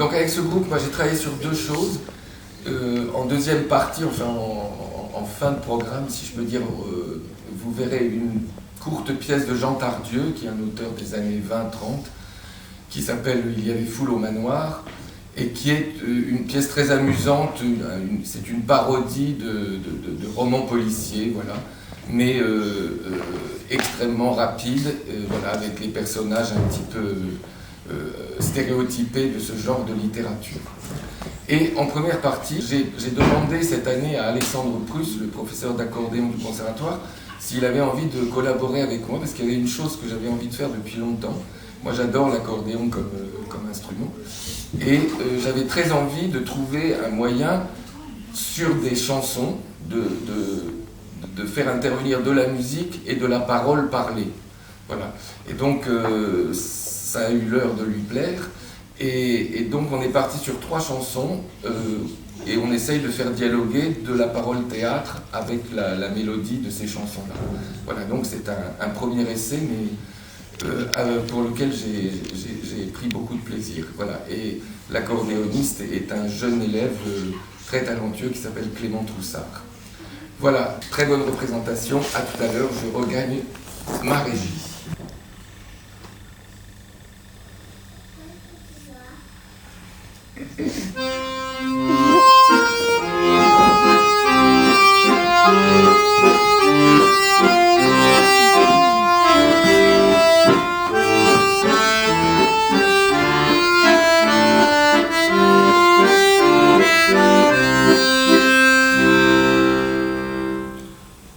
Donc avec ce groupe, moi j'ai travaillé sur deux choses. En deuxième partie, enfin en fin de programme, si je peux dire, vous verrez une courte pièce de Jean Tardieu, qui est un auteur des années 20-30, qui s'appelle « Il y avait foule au manoir », et qui est une pièce très amusante. C'est une parodie de romans policiers, voilà, mais extrêmement rapide, voilà, avec les personnages un petit peu stéréotypés de ce genre de littérature. Et en première partie, j'ai demandé cette année à Alexandre Prusse, le professeur d'accordéon du conservatoire, s'il avait envie de collaborer avec moi, parce qu'il y avait une chose que j'avais envie de faire depuis longtemps. Moi, j'adore l'accordéon comme instrument. Et j'avais très envie de trouver un moyen, sur des chansons, de faire intervenir de la musique et de la parole parlée. Voilà. Et donc, ça a eu l'heure de lui plaire. Et donc, on est parti sur 3 chansons, et on essaye de faire dialoguer de la parole théâtre avec la mélodie de ces chansons-là. Voilà, donc c'est un premier essai, mais pour lequel j'ai pris beaucoup de plaisir. Voilà. Et l'accordéoniste est un jeune élève très talentueux qui s'appelle Clément Troussard. Voilà, très bonne représentation. À tout à l'heure, je regagne ma régie.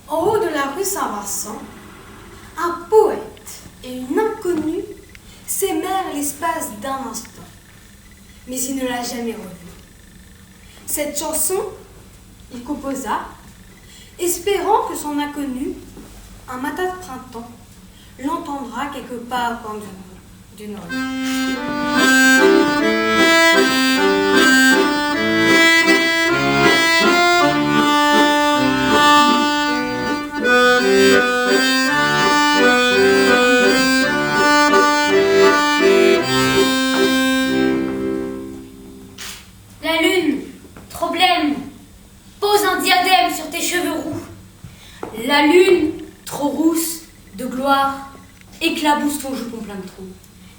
En haut de la rue Saint-Vincent, un poète et une inconnue s'aimèrent l'espace d'un instant, mais il ne l'a jamais revue. Cette chanson, il composa, espérant que son inconnu, un matin de printemps, l'entendra quelque part au coin d'une rue. La lune, trop blême, pose un diadème sur tes cheveux roux. La lune, trop rousse, de gloire, éclabousse ton jupon plein de trous.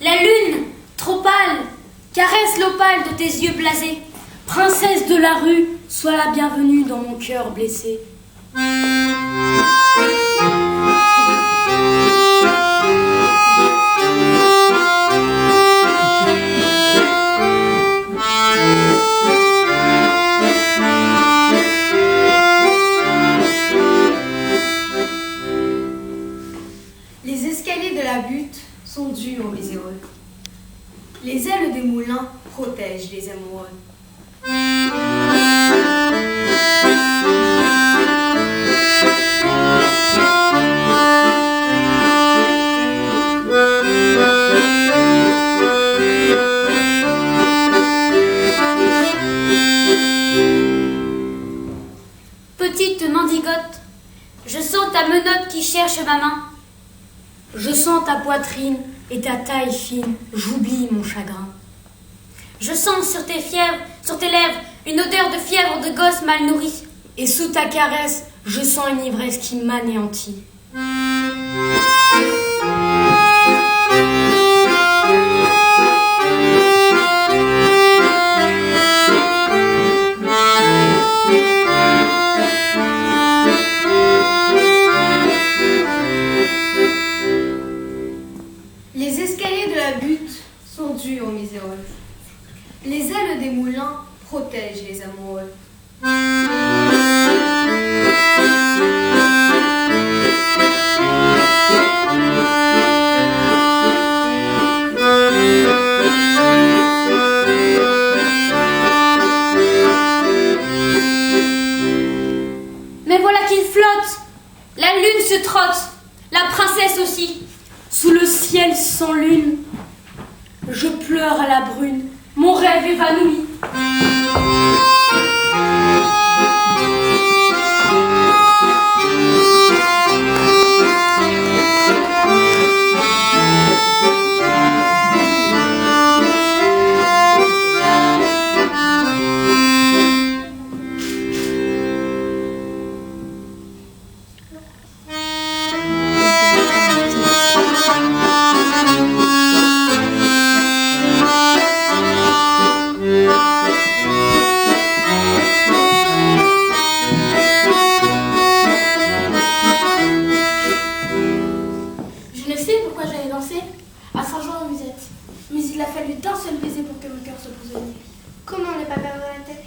La lune, trop pâle, caresse l'opale de tes yeux blasés. Princesse de la rue, sois la bienvenue dans mon cœur blessé. Les escaliers de la butte sont dus aux miséreux. Les ailes des moulins protègent les amoureux. Petite mendigote, je sens ta menotte qui cherche ma main. Je sens ta poitrine et ta taille fine, j'oublie mon chagrin. Je sens sur tes lèvres, une odeur de fièvre de gosse mal nourri. Et sous ta caresse, je sens une ivresse qui m'anéantit. Les escaliers de la butte sont dus aux miséreux. Les ailes des moulins protègent les amoureux. Mais voilà qu'il flotte, la lune se trotte, la princesse aussi. Sous le ciel sans lune, je pleure à la brune, mon rêve évanoui. il a fallu d'un seul baiser pour que mon cœur se prisonnier. Comment ne pas perdre la tête,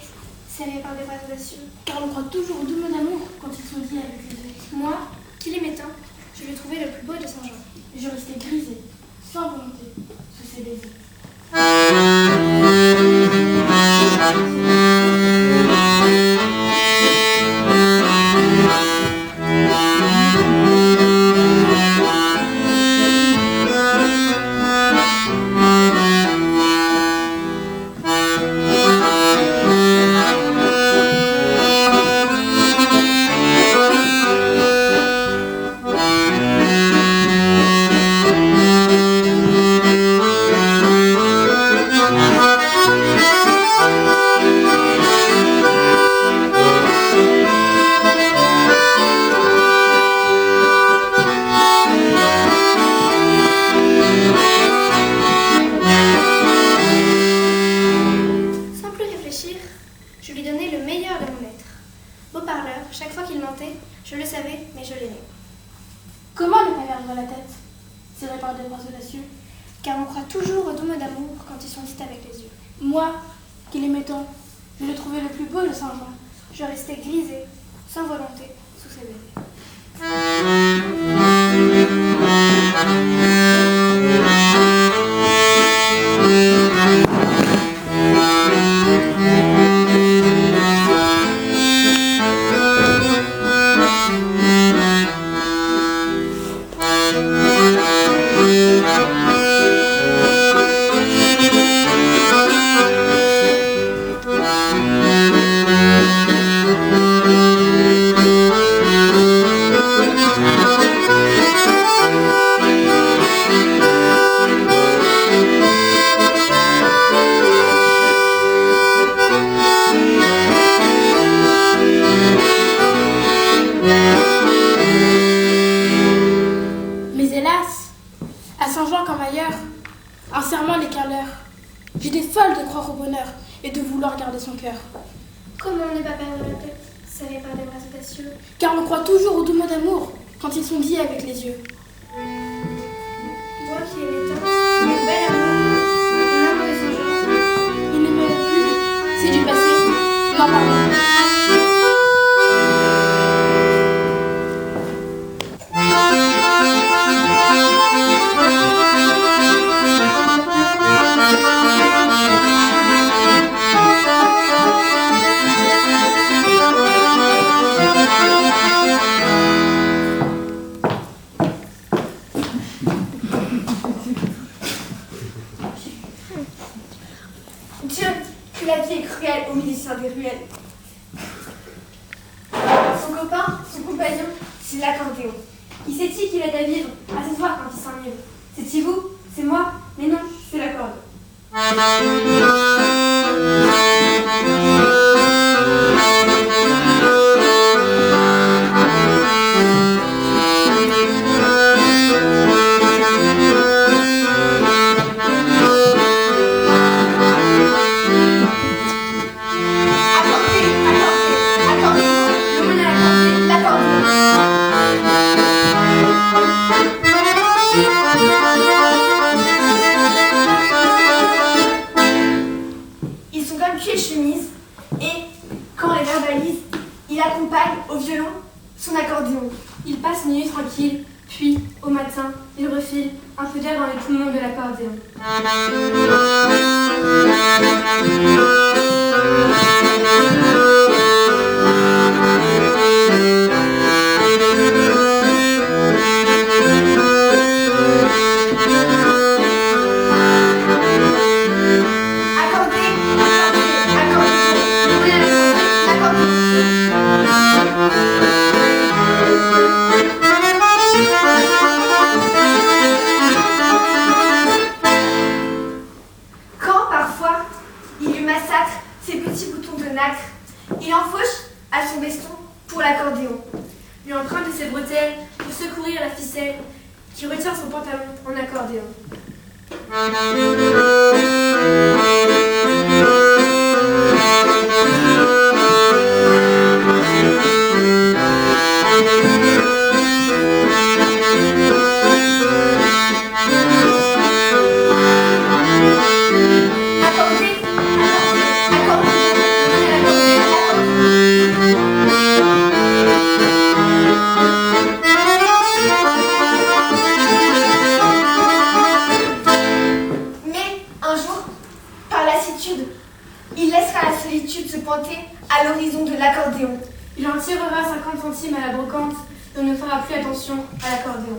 serré par des bras audacieux? Car on croit toujours aux deux mots d'amour quand ils sont liés avec les yeux. Moi, qui l'aimais tant, je l'ai trouvé le plus beau de Saint-Jean. Et je restais grisée, sans volonté, sous ses baisers. Je lui donnais le meilleur de mon être. Beau parleur, chaque fois qu'il mentait, je le savais, mais je l'aimais. Comment ne pas perdre la tête, serré par des bras audacieux? Car on croit toujours aux dômes d'amour quand ils sont dits avec les yeux. Moi, qui l'aimais tant, je le trouvais le plus beau de Saint-Jean. Je restais grisée, sans volonté, sous ses baisers. Un serment n'est qu'un leurre. J'étais folle de croire au bonheur et de vouloir garder son cœur. Comment ne pas perdre la tête, serré par des bras audacieux? Car on croit toujours aux doux mots d'amour quand ils sont dits avec les yeux. Moi qui aimais tant, mon bel amour, mon amour de Saint-Jean. Il ne m'aime plus, c'est du passé, n'en parlons plus. Dieu, que la vie est cruelle au musicien des ruelles. Son copain, son compagnon, c'est l'accordéon. Qui sait-il qu'il aide à vivre, à s'asseoir quand il s'enivre? C'est-il vous? C'est moi? Mais non, c'est l'accordéon. Ils sont comme pieds de chemise et, quand les verbalise, il accompagne au violon son accordéon. Il passe une nuit tranquille, puis, au matin, il refile un peu d'air dans les poumons de l'accordéon. Quand, parfois, il lui massacre ses petits boutons de nacre, il enfourche à son veston pour l'accordéon, lui emprunte ses bretelles pour secourir la ficelle qui retient son pantalon en accordéon. lassitude se pointer à l'horizon de l'accordéon. Il en tirera 50 centimes à la brocante et on ne fera plus attention à l'accordéon.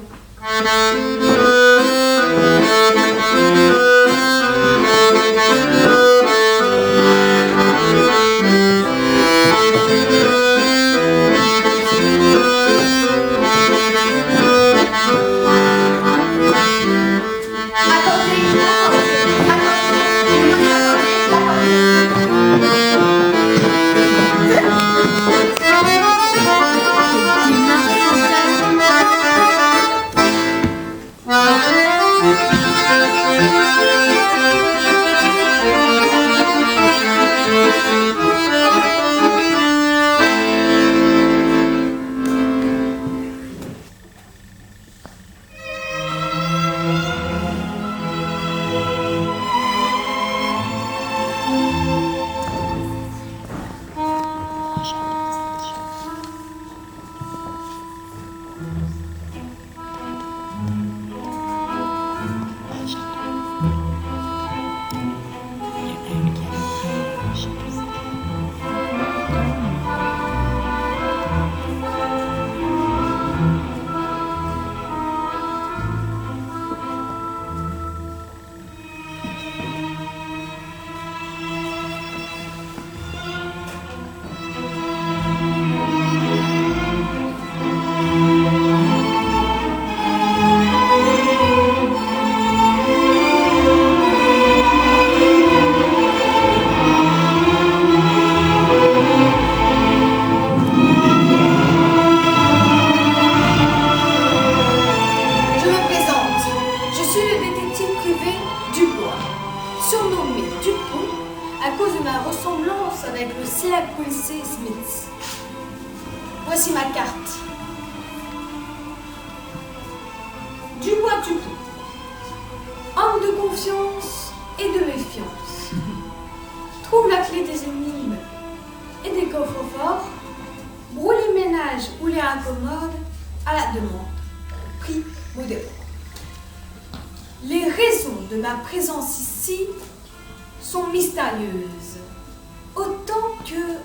Voici ma carte. Dubois Dupont. Homme de confiance et de méfiance. Trouve la clé des énigmes et des coffres forts. Brûle les ménages ou les incommodes à la demande. Prix modéré. Les raisons de ma présence ici sont mystérieuses. Autant que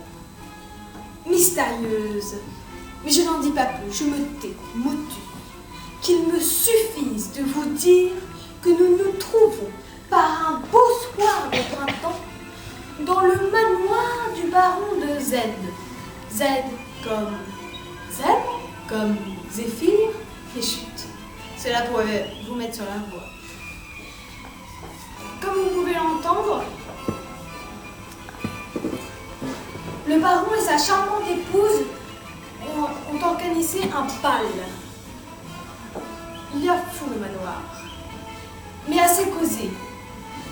mystérieuses. Mais je n'en dis pas plus, je me tais, motu. Qu'il me suffise de vous dire que nous nous trouvons par un beau soir de printemps dans le manoir du baron de Z. Z comme Zéphyr et chute. Cela pourrait vous mettre sur la voie. Comme vous pouvez l'entendre, le baron et sa charmante épouse ont organisé un bal. Il y a fou le manoir. Mais assez causé.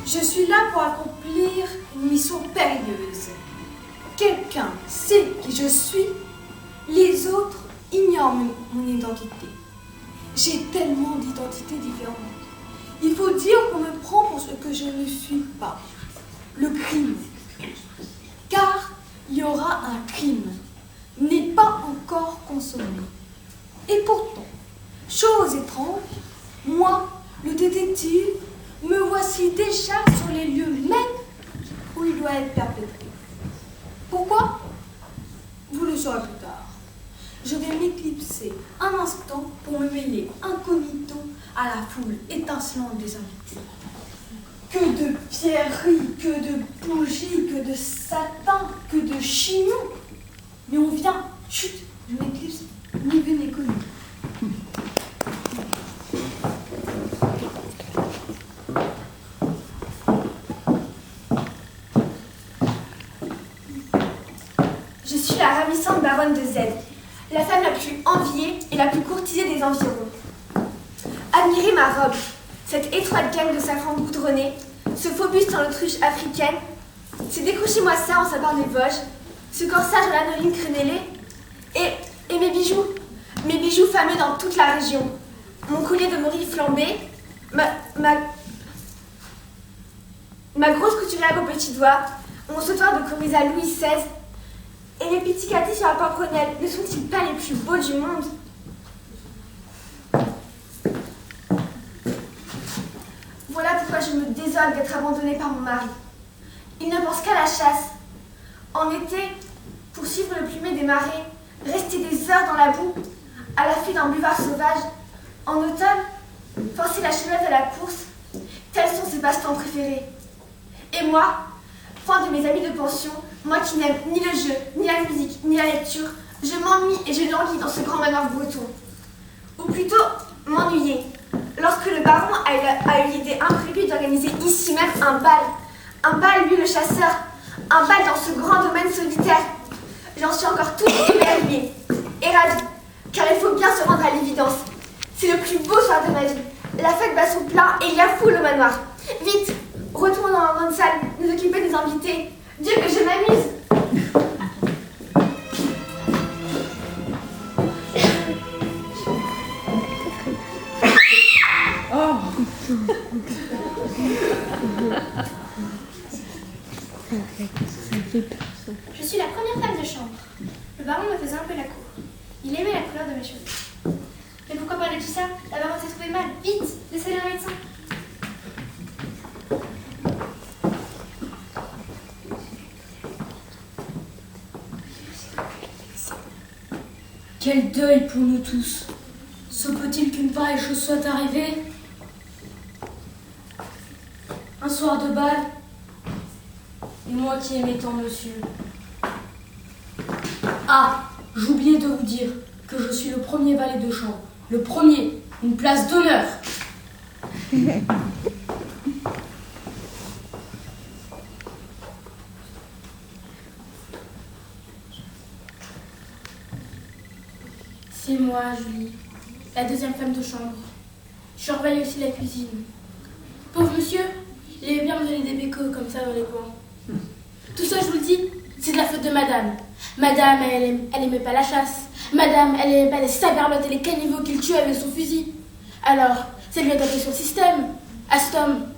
Je suis là pour accomplir une mission périlleuse. Quelqu'un sait qui je suis, les autres ignorent mon identité. J'ai tellement d'identités différentes. Il faut dire qu'on me prend pour ce que je ne suis pas. Le crime. Car il y aura un crime. N'est pas encore consommé. Et pourtant, chose étrange, moi, le détective, me voici déjà sur les lieux mêmes où il doit être perpétré. Pourquoi? Vous le saurez plus tard. Je vais m'éclipser un instant pour me mêler incognito à la foule étincelante des invités. Que de pierreries, que de bougies, que de satin, que de chignons. Mais on vient, chut, je m'éclipse, ni vu ni connu. Je suis la ravissante baronne de Z, la femme la plus enviée et la plus courtisée des environs. Admirez ma robe, cette étroite gamme de safran goudronné, ce faux buste en autruche africaine, c'est décrochez-moi ça en sapin des Vosges, ce corsage à lanoline crénelée, et mes bijoux fameux dans toute la région, mon collier de morille flambé, ma grosse couturière au petit doigt, mon sautoir de commissariat Louis XVI, et mes petits catis sur la pamprenelle, ne sont-ils pas les plus beaux du monde? Voilà pourquoi je me désole d'être abandonnée par mon mari. Il ne pense qu'à la chasse. En été, pour suivre le plumet des marées, rester des heures dans la boue, à l'affût d'un buvard sauvage. En automne, forcer la cheminade à la course, tels sont ses passe-temps préférés. Et moi, fin de mes amis de pension, moi qui n'aime ni le jeu, ni la musique, ni la lecture, je m'ennuie et je languis dans ce grand manoir breton. Ou plutôt, m'ennuyer, lorsque le baron a eu l'idée imprévue d'organiser ici même un bal, lui le chasseur, un bal dans ce grand domaine solitaire. J'en suis encore toute émerveillée et ravie, car il faut bien se rendre à l'évidence. C'est le plus beau soir de ma vie. La fête bat son plein et il y a foule au manoir. Vite, retournons dans la grande salle, nous occuper des invités. Dieu que je m'amuse. Je suis la première femme de chambre. Le baron me faisait un peu la cour. Il aimait la couleur de mes cheveux. Mais pourquoi parler de tout ça? La baronne s'est trouvée mal. Vite, laissez-le un médecin. Quel deuil pour nous tous. Se peut-il qu'une pareille chose soit arrivée? Un soir de bal, et moi qui aimais tant monsieur. Ah, j'oubliais de vous dire que je suis le premier valet de chambre. Le premier, une place d'honneur. C'est moi, Julie, la deuxième femme de chambre. Je surveille aussi la cuisine. Pauvre monsieur, il aimait bien me donner des bécots comme ça dans les coins. Tout ça, je vous le dis, c'est de la faute de madame. Madame, elle aimait pas la chasse. Madame, elle aimait pas les saberlottes et les caniveaux qu'il tuait avec son fusil. Alors, ça lui a tapé sur le système. À cet homme.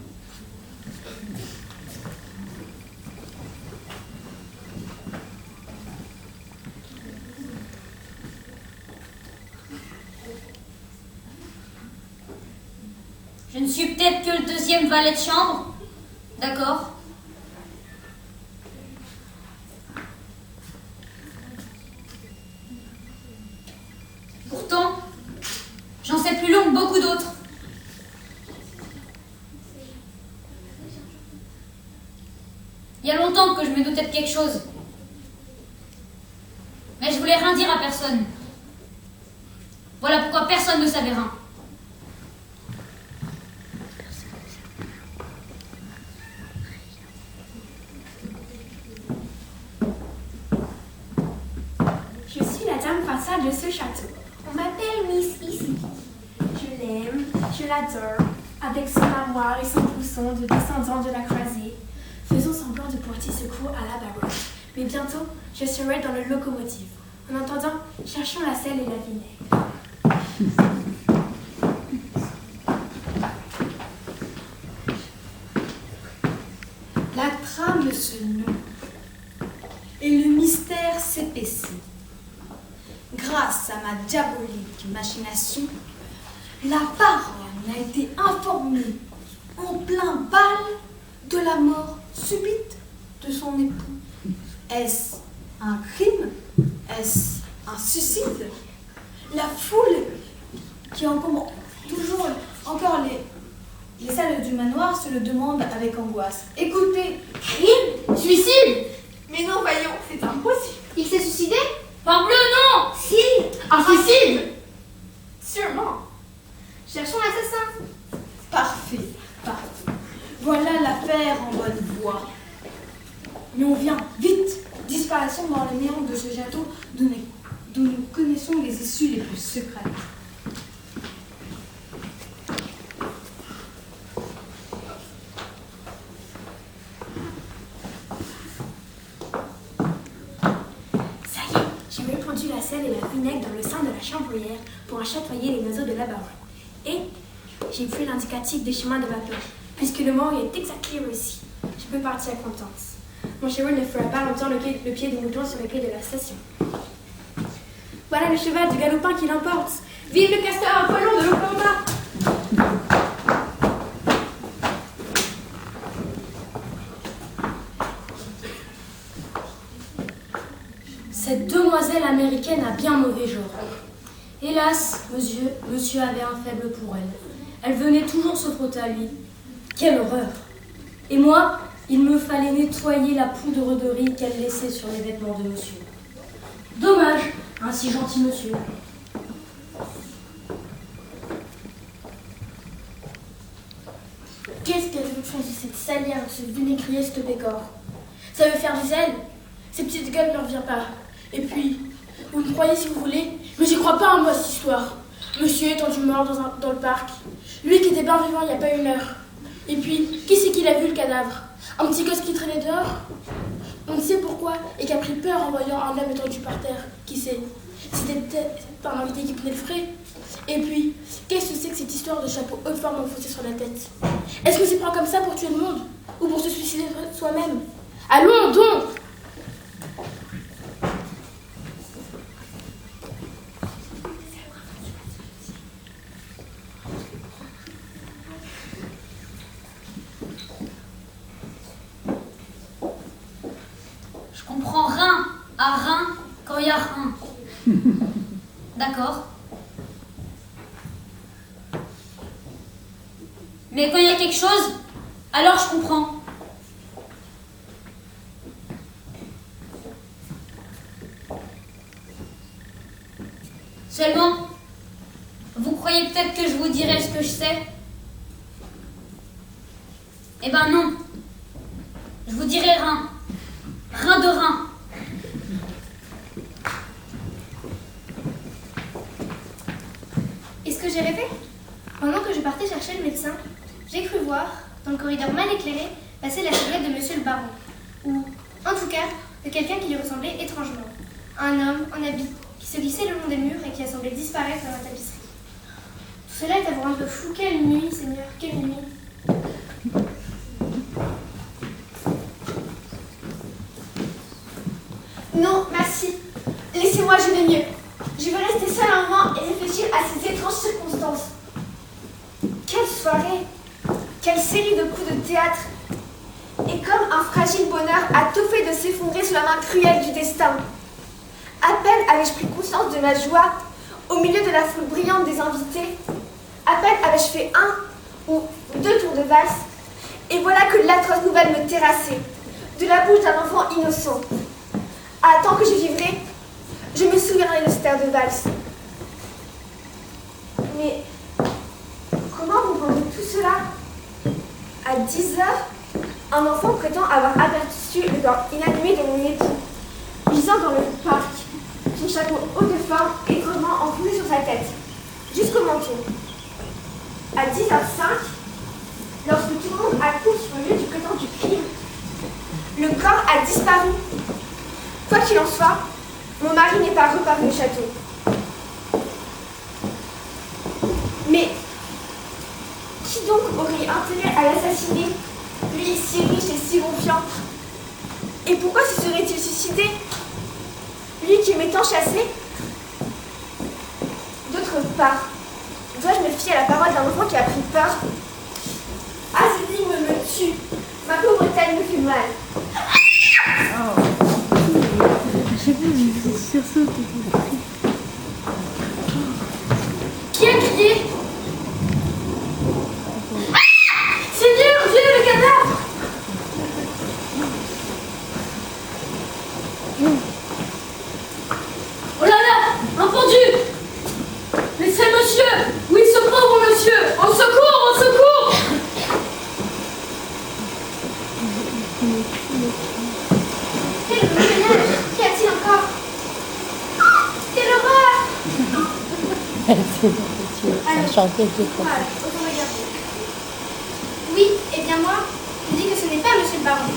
Je ne suis peut-être que le deuxième valet de chambre. D'accord. Pourtant, j'en sais plus long que beaucoup d'autres. Il y a longtemps que je me doutais de quelque chose. Mais je voulais rien dire à personne. Voilà pourquoi personne ne savait rien. Je suis la dame principale de ce château. On m'appelle Miss ici. Je l'aime, je l'adore. Avec son armoire et son pousson de descendant de la croisée, faisons semblant de porter secours à la baronne. Mais bientôt, je serai dans le locomotive. En attendant, cherchons la selle et la vinaigre. La trame se noue et le mystère s'épaissit. Grâce à ma diabolique machination, la baronne a été informée en plein bal de la mort subite de son époux. Est-ce un crime? Est-ce un suicide? La foule qui encombre toujours encore les salles du manoir se le demande avec angoisse. Écoutez, Crime? Suicide? Mais non, voyons, c'est impossible. il s'est suicidé? Parbleu, non! Si, Un suicide? Sûrement. Cherchons l'assassin. parfait, parfait. Voilà l'affaire en bonne voie. Mais on vient, vite! Disparaissons dans les néants de ce château dont nous connaissons les issues les plus secrètes. Ça y est, j'ai répandu la selle et la vinaigre dans le sein de la chambrière pour en chatoyer les oiseaux de la baronne. Et j'ai pris l'indicatif des chemins de vapeur, puisque le mort est exactement réussi. Je peux partir contente. Mon cheval ne fera pas longtemps le pied de mouton sur les quais de la station. Voilà le cheval du galopin qui l'emporte. Vive le castor, poilon de l'Oklahoma! Cette demoiselle américaine a bien mauvais genre. Hélas, monsieur avait un faible pour elle. Elle venait toujours se frotter à lui. Quelle horreur! Et moi, il me fallait nettoyer la poudre de riz qu'elle laissait sur les vêtements de monsieur. Dommage, un si gentil monsieur. Qu'est-ce qu'elle veut faire de cette salière, de ce vinaigrier, ce pécore? Ça veut faire des ailes? Ces petites gueules ne reviennent pas. Et puis, vous me croyez si vous voulez, mais j'y crois pas en moi cette histoire. Monsieur est étendu mort dans le parc. Lui qui était bien vivant il n'y a pas 1 heure. Et puis, qui c'est qui l'a vu le cadavre? Un petit gosse qui traînait dehors? On ne sait pourquoi et qui a pris peur en voyant un homme étendu par terre. Qui sait? C'était peut-être un invité qui prenait le frais. Et puis, qu'est-ce que c'est que cette histoire de chapeau haute forme enfoncé sur la tête? Est-ce qu'on s'y prend comme ça pour tuer le monde? Ou pour se suicider soi-même? Allons donc! Je comprends rein à rein quand il y a rein. D'accord. Mais quand il y a quelque chose, alors je comprends. Seulement, vous croyez peut-être que je vous dirai ce que je sais? Eh ben non. Je vous dirai rein. Rein de rein. Et ce que j'ai rêvé? Pendant que je partais chercher le médecin, j'ai cru voir, dans le corridor mal éclairé, passer la silhouette de monsieur le baron. Ou, en tout cas, de quelqu'un qui lui ressemblait étrangement. Un homme en habit, qui se glissait le long des murs et qui a semblé disparaître dans la tapisserie. Tout cela est à vous rendre fou. Quelle nuit, Seigneur, quelle nuit! Non, merci. Laissez-moi, je vais mieux. Je vais rester seule un moment et réfléchir à ces étranges circonstances. Quelle soirée! Quelle série de coups de théâtre! Et comme un fragile bonheur a tout fait de s'effondrer sous la main cruelle du destin. À peine avais-je pris conscience de ma joie au milieu de la foule brillante des invités. À peine avais-je fait 1 ou 2 tours de valse. Et voilà que l'atroce nouvelle me terrassait, de la bouche d'un enfant innocent. Ah, tant que je vivrai, je me souviendrai de cette air de valse. Mais comment vous vendez tout cela? À 10 heures, un enfant prétend avoir aperçu le corps inanimé de mon époux, gisant dans le parc, son chapeau haut de forme étrangement enfoncé sur sa tête, jusqu'au menton. À 10h05, lorsque tout le monde accourt sur le lieu du prétendu crime, le corps a disparu. Quoi qu'il en soit, mon mari n'est pas reparu au château. Mais qui donc aurait intérêt à l'assassiner, lui si riche et si confiant? Et pourquoi se serait-il suicidé, lui qui m'étant chassé? D'autre part, dois-je me fier à la parole d'un enfant qui a pris peur? Ah, cette énigme me tue. Ma pauvre taille me fait mal. Qui a crié? Seigneur Dieu, le cadavre! Oh là là, un pendu! Mais c'est monsieur! Oui, ce pauvre monsieur! Au secours, au secours! Quel ménage! Qu'y a-t-il encore? Quelle horreur! Voilà, autant regarder. Oui, et bien moi, je dis que ce n'est pas monsieur le baron.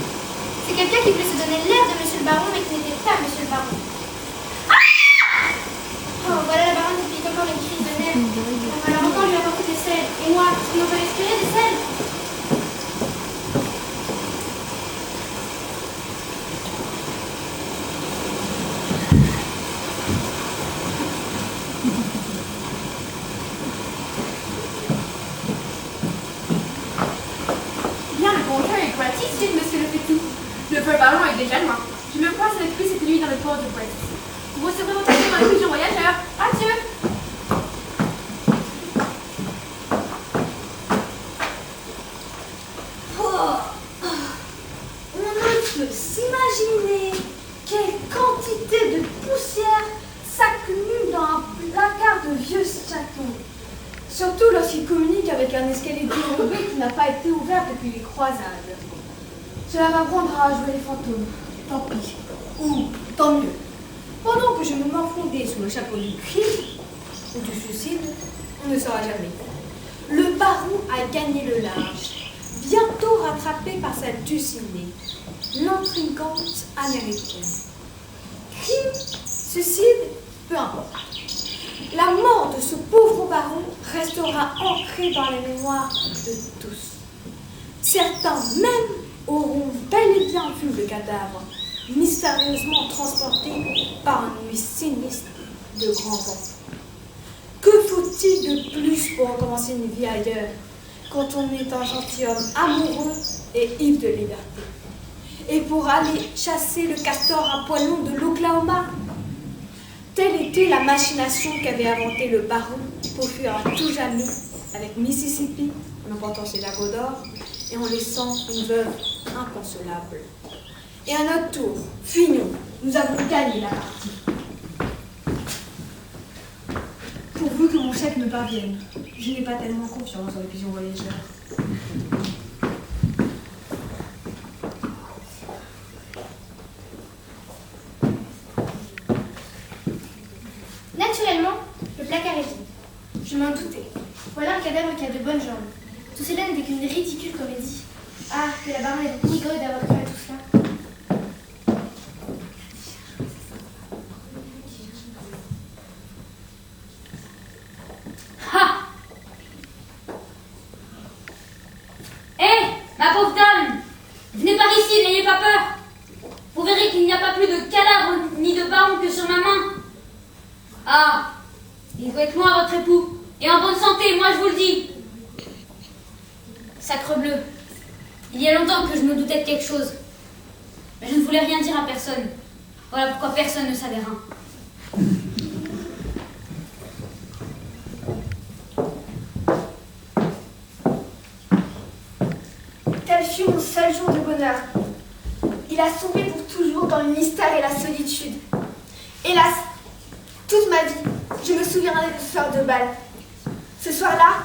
C'est quelqu'un qui voulait se donner l'air de monsieur le baron, mais qui n'était pas monsieur le baron. Oh, voilà la baronne qui pique encore une crise de nerfs. On va leur encore lui apporter des selles. Et moi, est-ce qu'on peut respirer des selles? Bien, le bon cœur est poétique, monsieur le petit. Le feu ballon est déjà loin. Je me crois avec lui cette nuit dans le port de Brest. Vous recevrez votre avis dans les pigeons voyageurs. Adieu. On ne peut s'imaginer quelle quantité de poussière s'accumule dans un placard de vieux château. Surtout lorsqu'il communique avec un escalier dérobé qui n'a pas été ouvert depuis les croisades. Cela m'apprendra à jouer les fantômes. Tant pis. Ou tant mieux. Pendant que je me morfondais sous le chapeau du crime ou du suicide, on ne saura jamais. Le baron a gagné le large, bientôt rattrapé par sa dulcinée, l'intrigante américaine. Crime, suicide, peu importe. La mort de ce pauvre baron restera ancrée dans les mémoires de tous. Certains même auront bel et bien vu le cadavre, mystérieusement transporté par une nuit sinistre de grands vents. Que faut-il de plus pour recommencer une vie ailleurs, quand on est un gentilhomme amoureux et ivre de liberté? Et pour aller chasser le castor à poil long de l'Oklahoma? Telle était la machination qu'avait inventée le baron pour fuir à tout jamais avec Mississippi, en emportant ses lagots d'or et en laissant une veuve inconsolable. Et à notre tour, fuyons, nous avons gagné la partie. Pourvu que mon chèque me parvienne, je n'ai pas tellement confiance dans les pigeons voyageurs. Naturellement, le placard est vide. Je m'en doutais. Voilà un cadavre qui a de bonnes jambes. Tout cela n'était qu'une ridicule comédie. Ah, que la baronne est nigreux d'avoir cru à tout cela. Ha! Hé, ma pauvre dame! Venez par ici, n'ayez pas peur! Vous verrez qu'il n'y a pas plus de cadavre ni de baron que sur ma main. Ah! Il doit être loin, votre époux, et en bonne santé, moi je vous le dis! Sacrebleu! Il y a longtemps que je me doutais de quelque chose. Mais je ne voulais rien dire à personne. Voilà pourquoi personne ne savait rien. Tel fut mon seul jour de bonheur. Il a sombré pour toujours dans le mystère et la solitude. Hélas, toute ma vie, je me souviendrai de ce soir de bal. Ce soir-là,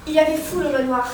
il y avait foule au manoir.